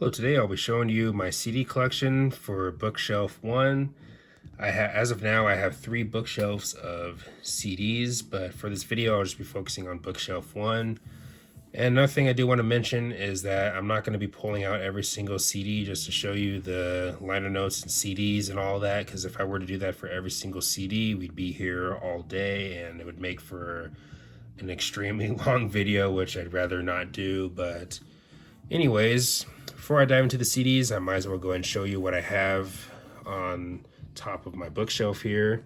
Hello, today I'll be showing you my CD collection for Bookshelf 1. As of now, I have 3 bookshelves of CDs, but for this video, I'll just be focusing on Bookshelf 1. And another thing I do want to mention is that I'm not going to be pulling out every single CD just to show you the liner notes and CDs and all that, because if I were to do that for every single CD, we'd be here all day and it would make for an extremely long video, which I'd rather not do. But anyways, before I dive into the CDs, I might as well go ahead and show you what I have on top of my bookshelf here.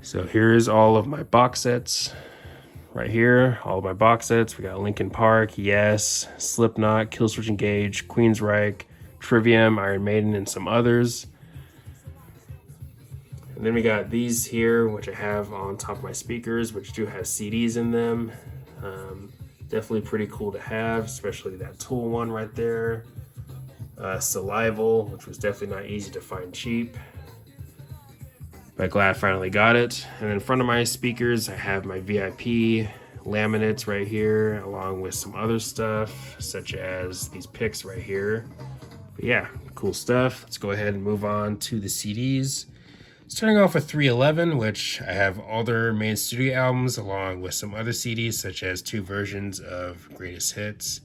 So here's all of my box sets right here, all of my box sets. We got Linkin Park, Yes, Slipknot, Killswitch Engage, Queensryche, Trivium, Iron Maiden, and some others. And then we got these here, which I have on top of my speakers, which do have CDs in them. Definitely pretty cool to have, especially that Tool one right there. Salival, which was definitely not easy to find cheap, but glad I finally got it. And in front of my speakers, I have my VIP laminates right here, along with some other stuff, such as these picks right here. But yeah, cool stuff. Let's go ahead and move on to the CDs. Starting off with 311, which I have all their main studio albums along with some other CDs, such as 2 versions of Greatest Hits.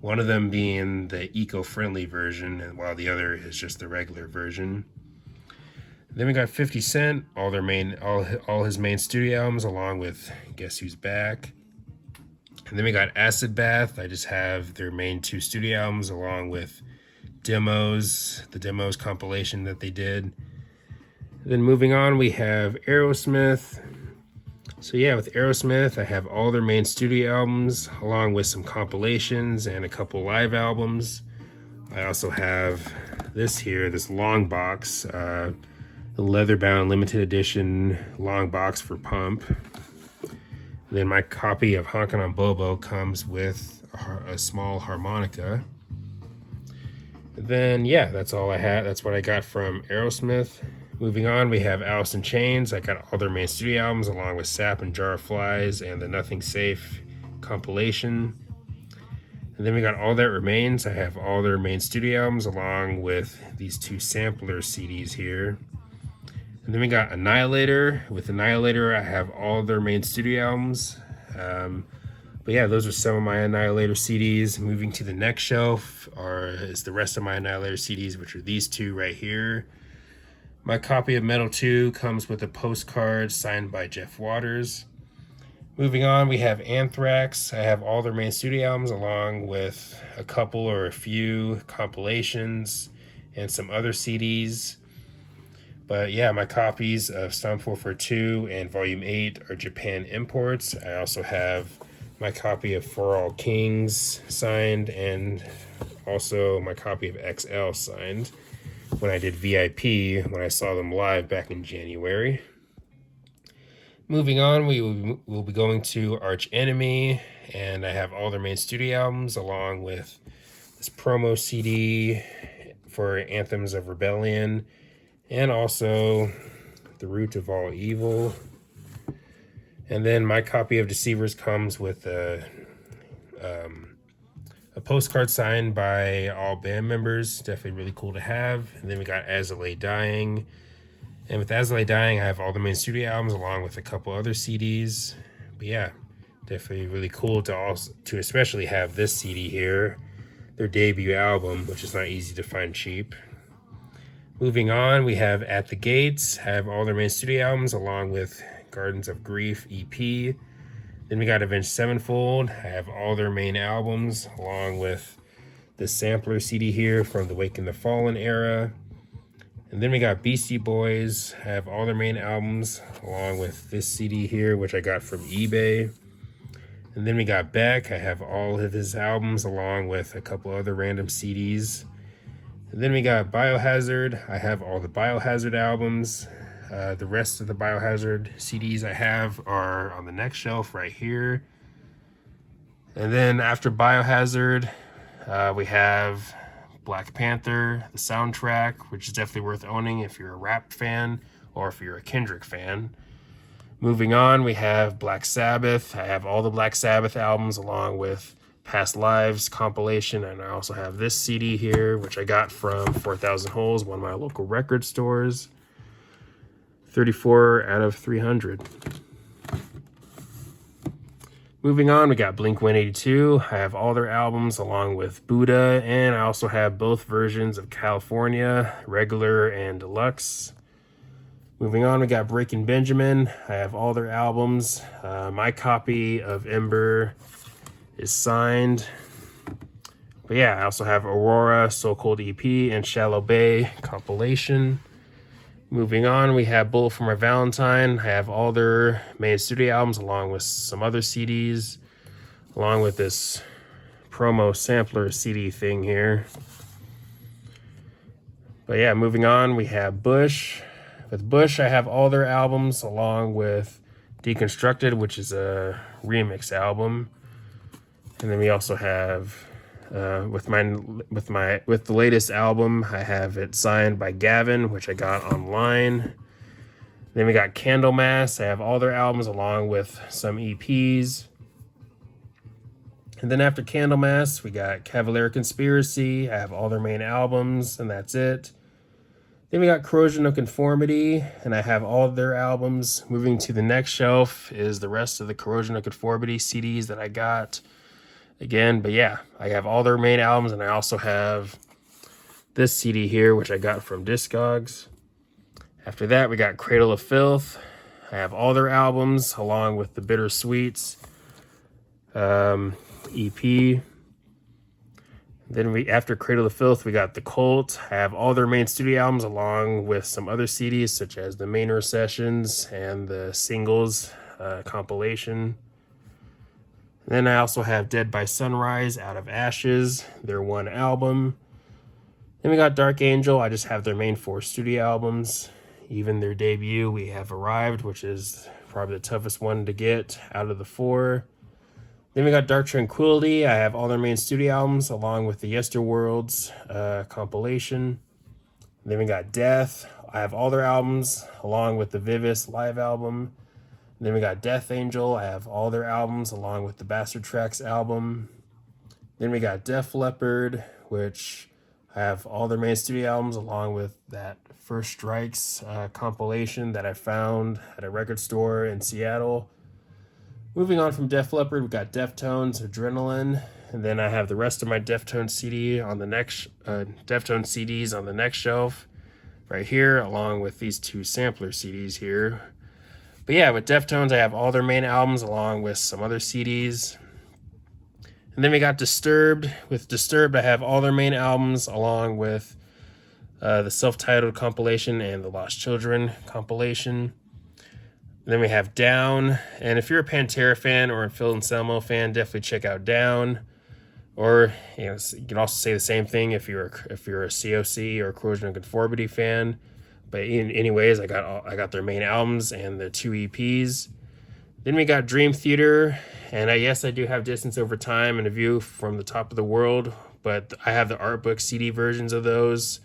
One of them being the eco-friendly version, and while the other is just the regular version. Then we got 50 Cent, all his main studio albums, along with Guess Who's Back. And then we got Acid Bath. I just have their main 2 studio albums, along with demos, the demos compilation that they did. Then moving on, we have Aerosmith. So yeah, with Aerosmith, I have all their main studio albums, along with some compilations and a couple live albums. I also have this here, this long box, the leather-bound limited edition long box for Pump. And then my copy of Honkin' on Bobo comes with a small harmonica. And then yeah, that's all I had. That's what I got from Aerosmith. Moving on, we have Alice in Chains. I got all their main studio albums along with Sap and Jar of Flies and the Nothing Safe compilation. And then we got All That Remains. I have all their main studio albums along with these 2 sampler CDs here. And then we got Annihilator. With Annihilator, I have all their main studio albums. But yeah, those are some of my Annihilator CDs. Moving to the next shelf is the rest of my Annihilator CDs, which are these 2 right here. My copy of Metal 2 comes with a postcard signed by Jeff Waters. Moving on, we have Anthrax. I have all their main studio albums along with a couple or a few compilations and some other CDs. But yeah, my copies of Stomp 442 and Volume 8 are Japan imports. I also have my copy of For All Kings signed and also my copy of XL signed when I did VIP, when I saw them live back in January. Moving on, we will be going to Arch Enemy, and I have all their main studio albums along with this promo CD for Anthems of Rebellion, and also The Root of All Evil. And then my copy of Deceivers comes with a postcard signed by all band members. Definitely really cool to have. And then we got As I Lay Dying. And with As I Lay Dying, I have all the main studio albums along with a couple other CDs. But yeah, definitely really cool to especially have this CD here, their debut album, which is not easy to find cheap. Moving on, we have At the Gates. I have all their main studio albums along with Gardens of Grief EP. Then we got Avenged Sevenfold. I have all their main albums along with the sampler CD here from the Wake and the Fallen era. And then we got Beastie Boys. I have all their main albums along with this CD here, which I got from eBay. And then we got Beck. I have all of his albums along with a couple other random CDs. And then we got Biohazard. I have all the Biohazard albums. The rest of the Biohazard CDs I have are on the next shelf right here. And then after Biohazard, we have Black Panther, the soundtrack, which is definitely worth owning if you're a rap fan or if you're a Kendrick fan. Moving on, we have Black Sabbath. I have all the Black Sabbath albums along with Past Lives compilation, and I also have this CD here, which I got from 4,000 Holes, one of my local record stores. 34 out of 300. Moving on, we got Blink-182. I have all their albums along with Buddha, and I also have both versions of California, regular and deluxe. Moving on, we got Breaking Benjamin. I have all their albums. My copy of Ember is signed. But yeah, I also have Aurora, So Cold EP, and Shallow Bay compilation. Moving on, we have Bullet for My Valentine. I have all their main studio albums along with some other CDs, along with this promo sampler CD thing here. But yeah, moving on, we have Bush. With Bush, I have all their albums along with Deconstructed, which is a remix album. And then we also have with the latest album, I have it signed by Gavin, which I got online. Then we got Candlemass. I have all their albums along with some EPs. And then after Candlemass, we got Cavalier Conspiracy. I have all their main albums, and that's it. Then we got Corrosion of Conformity, and I have all of their albums. Moving to the next shelf is the rest of the Corrosion of Conformity CDs that I got. Again, but yeah, I have all their main albums, and I also have this CD here, which I got from Discogs. After that, we got Cradle of Filth. I have all their albums, along with the Bittersweets EP. Then after Cradle of Filth, we got The Cult. I have all their main studio albums, along with some other CDs, such as the Maynard Sessions and the Singles compilation. Then I also have Dead by Sunrise, Out of Ashes, their one album. Then we got Dark Angel. I just have their main 4 studio albums. Even their debut, we have Arrived, which is probably the toughest one to get out of the 4. Then we got Dark Tranquillity. I have all their main studio albums, along with the Yesterworlds compilation. Then we got Death. I have all their albums, along with the Vivis live album. Then we got Death Angel. I have all their albums along with the Bastard Tracks album. Then we got Def Leppard, which I have all their main studio albums along with that First Strikes compilation that I found at a record store in Seattle. Moving on from Def Leppard, we got Deftones, Adrenaline, and then I have the rest of my Deftones CDs on the next shelf right here, along with these 2 sampler CDs here. But yeah, with Deftones, I have all their main albums along with some other CDs. And then we got Disturbed. With Disturbed, I have all their main albums along with the self-titled compilation and the Lost Children compilation. And then we have Down. And if you're a Pantera fan or a Phil Anselmo fan, definitely check out Down. Or you can also say the same thing if you're a COC or Corrosion of Conformity fan. But anyways, I got their main albums and the 2 EPs. Then we got Dream Theater, and yes, I do have Distance Over Time and A View from the Top of the World, but I have the art book CD versions of those,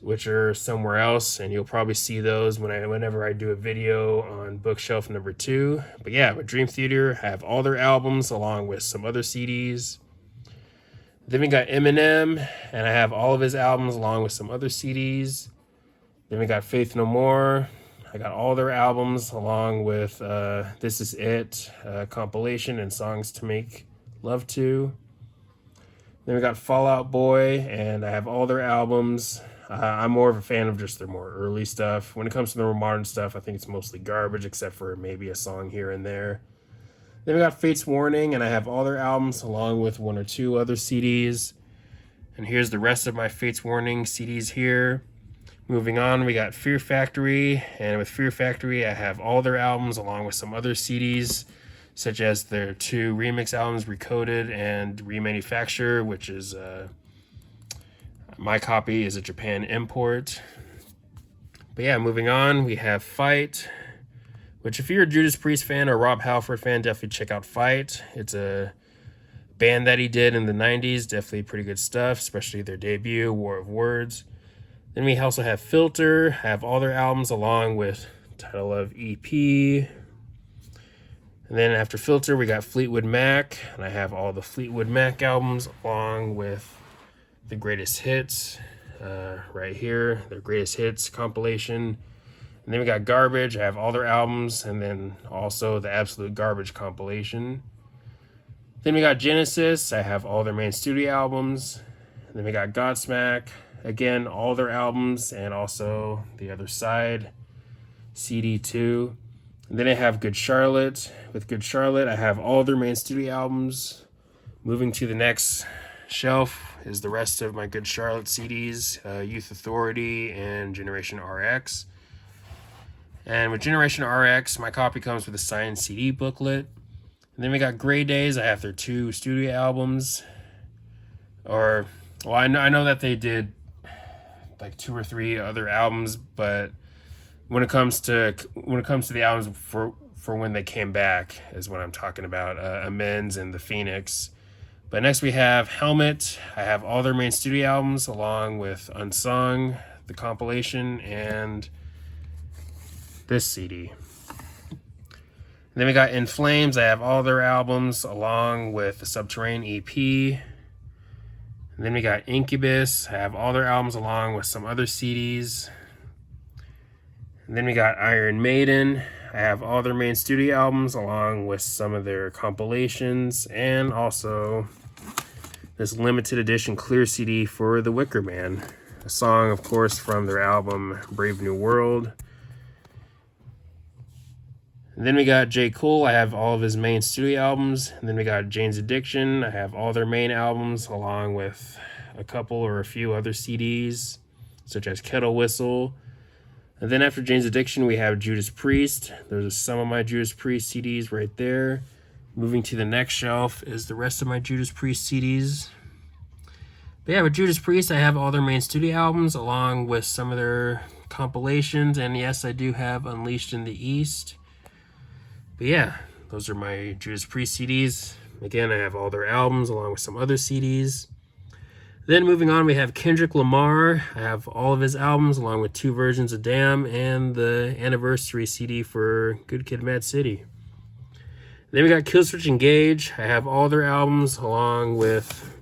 which are somewhere else, and you'll probably see those whenever I do a video on bookshelf number 2. But yeah, with Dream Theater, I have all their albums along with some other CDs. Then we got Eminem, and I have all of his albums along with some other CDs. Then we got Faith No More. I got all their albums along with This Is It compilation and Songs to Make Love To. Then we got Fall Out Boy, and I have all their albums. I'm more of a fan of just their more early stuff. When it comes to the more modern stuff, I think it's mostly garbage, except for maybe a song here and there. Then we got Fate's Warning, and I have all their albums along with 1 or 2 other CDs. And here's the rest of my Fate's Warning CDs here. Moving on, we got Fear Factory, and with Fear Factory, I have all their albums along with some other CDs, such as their 2 remix albums, Recoded and Remanufacture, which is my copy is a Japan import. But yeah, moving on, we have Fight, which if you're a Judas Priest fan or Rob Halford fan, definitely check out Fight. It's a band that he did in the 90s, definitely pretty good stuff, especially their debut, War of Words. Then we also have Filter, have all their albums along with title of EP. And then after Filter, we got Fleetwood Mac, and I have all the Fleetwood Mac albums along with the greatest hits right here, their greatest hits compilation. And then we got Garbage, I have all their albums, and then also the Absolute Garbage compilation. Then we got Genesis, I have all their main studio albums. And then we got Godsmack, again, all their albums, and also the other side, CD 2. And then I have Good Charlotte. With Good Charlotte, I have all their main studio albums. Moving to the next shelf is the rest of my Good Charlotte CDs, Youth Authority and Generation RX. And with Generation RX, my copy comes with a signed CD booklet. And then we got Grey Days. I have their 2 studio albums. I know that they did like 2 or 3 other albums, but when it comes to the albums for when they came back is what I'm talking about. Amends and The Phoenix. But next we have Helmet. I have all their main studio albums along with Unsung, the compilation, and this CD. And then we got In Flames. I have all their albums along with the Subterranean EP. And then we got Incubus. I have all their albums along with some other CDs. And then we got Iron Maiden. I have all their main studio albums along with some of their compilations and also this limited edition clear CD for The Wicker Man. A song, of course, from their album Brave New World. And then we got J. Cole. I have all of his main studio albums. And then we got Jane's Addiction. I have all their main albums along with a couple or a few other CDs, such as Kettle Whistle. And then after Jane's Addiction, we have Judas Priest. Those are some of my Judas Priest CDs right there. Moving to the next shelf is the rest of my Judas Priest CDs. But yeah, with Judas Priest, I have all their main studio albums along with some of their compilations. And yes, I do have Unleashed in the East. But yeah, those are my Judas Priest CDs. Again, I have all their albums along with some other CDs. Then moving on, we have Kendrick Lamar. I have all of his albums along with 2 versions of Damn and the anniversary CD for Good Kid, Mad City. Then we got Killswitch Engage. I have all their albums along with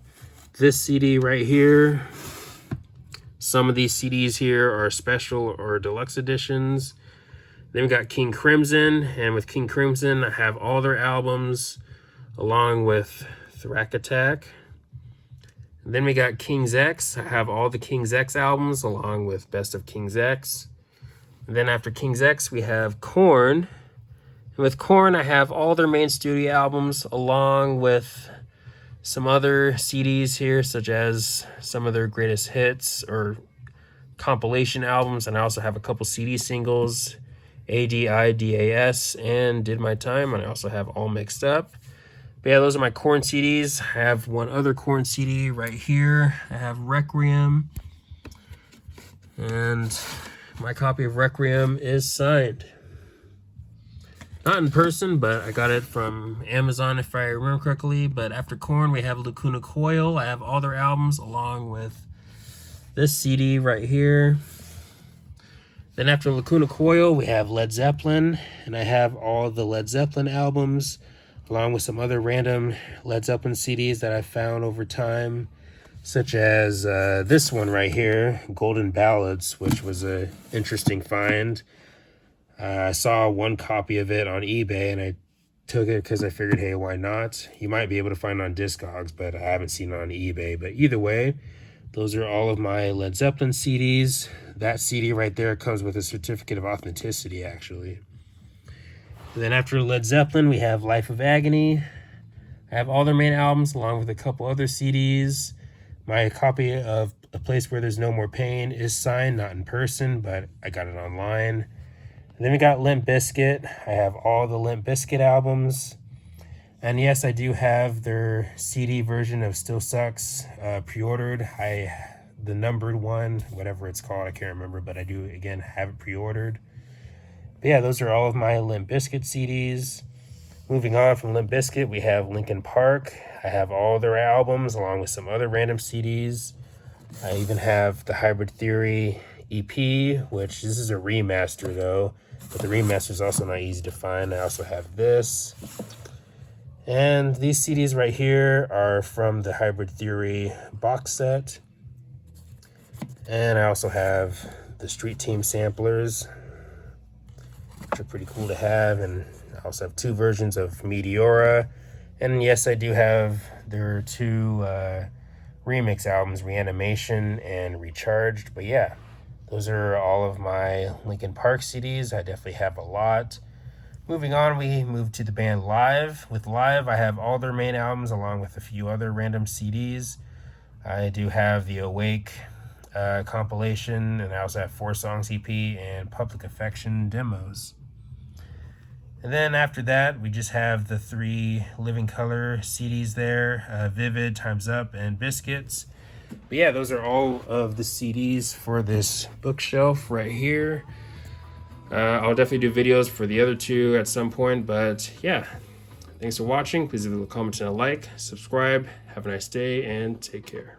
this CD right here. Some of these CDs here are special or deluxe editions. Then we got King Crimson, and with King Crimson, I have all their albums along with Thrack Attack. And then we got King's X. I have all the King's X albums along with Best of King's X. And then after King's X, we have Korn. And with Korn, I have all their main studio albums along with some other CDs here, such as some of their greatest hits or compilation albums. And I also have a couple CD singles, ADIDAS and Did My Time. And I also have All Mixed Up. But yeah, those are my Korn CDs. I have one other Korn CD right here. I have Requiem. And my copy of Requiem is signed. Not in person, but I got it from Amazon if I remember correctly. But after Korn, we have Lacuna Coil. I have all their albums along with this CD right here. Then after Lacuna Coil, we have Led Zeppelin. And I have all the Led Zeppelin albums along with some other random Led Zeppelin CDs that I found over time, such as this one right here, Golden Ballads, which was an interesting find. I saw one copy of it on eBay, and I took it because I figured, hey, why not? You might be able to find it on Discogs, but I haven't seen it on eBay. But either way, those are all of my Led Zeppelin CDs. That CD right there comes with a certificate of authenticity, actually. Then after Led Zeppelin, we have Life of Agony. I have all their main albums along with a couple other CDs. My copy of A Place Where There's No More Pain is signed, not in person, but I got it online. And then we got Limp Bizkit. I have all the Limp Bizkit albums. And yes, I do have their CD version of Still Sucks pre-ordered. The numbered one, whatever it's called, I can't remember, but I do, again, have it pre-ordered. But yeah, those are all of my Limp Bizkit CDs. Moving on from Limp Bizkit, we have Linkin Park. I have all their albums along with some other random CDs. I even have the Hybrid Theory EP, which this is a remaster though, but the remaster is also not easy to find. I also have this. And these CDs right here are from the Hybrid Theory box set. And I also have the Street Team samplers, which are pretty cool to have. And I also have 2 versions of Meteora. And yes, I do have, there are 2 remix albums, Reanimation and Recharged. But yeah, those are all of my Linkin Park CDs. I definitely have a lot. Moving on, we move to the band Live. With Live, I have all their main albums along with a few other random CDs. I do have the Awake compilation, and I also have 4 songs EP and Public Affection demos. And then after that, we just have the 3 Living Color CDs there, Vivid, Time's Up, and Biscuits. But yeah, those are all of the CDs for this bookshelf right here. I'll definitely do videos for the other 2 at some point, but yeah, thanks for watching. Please leave a comment and a like, subscribe, have a nice day, and take care.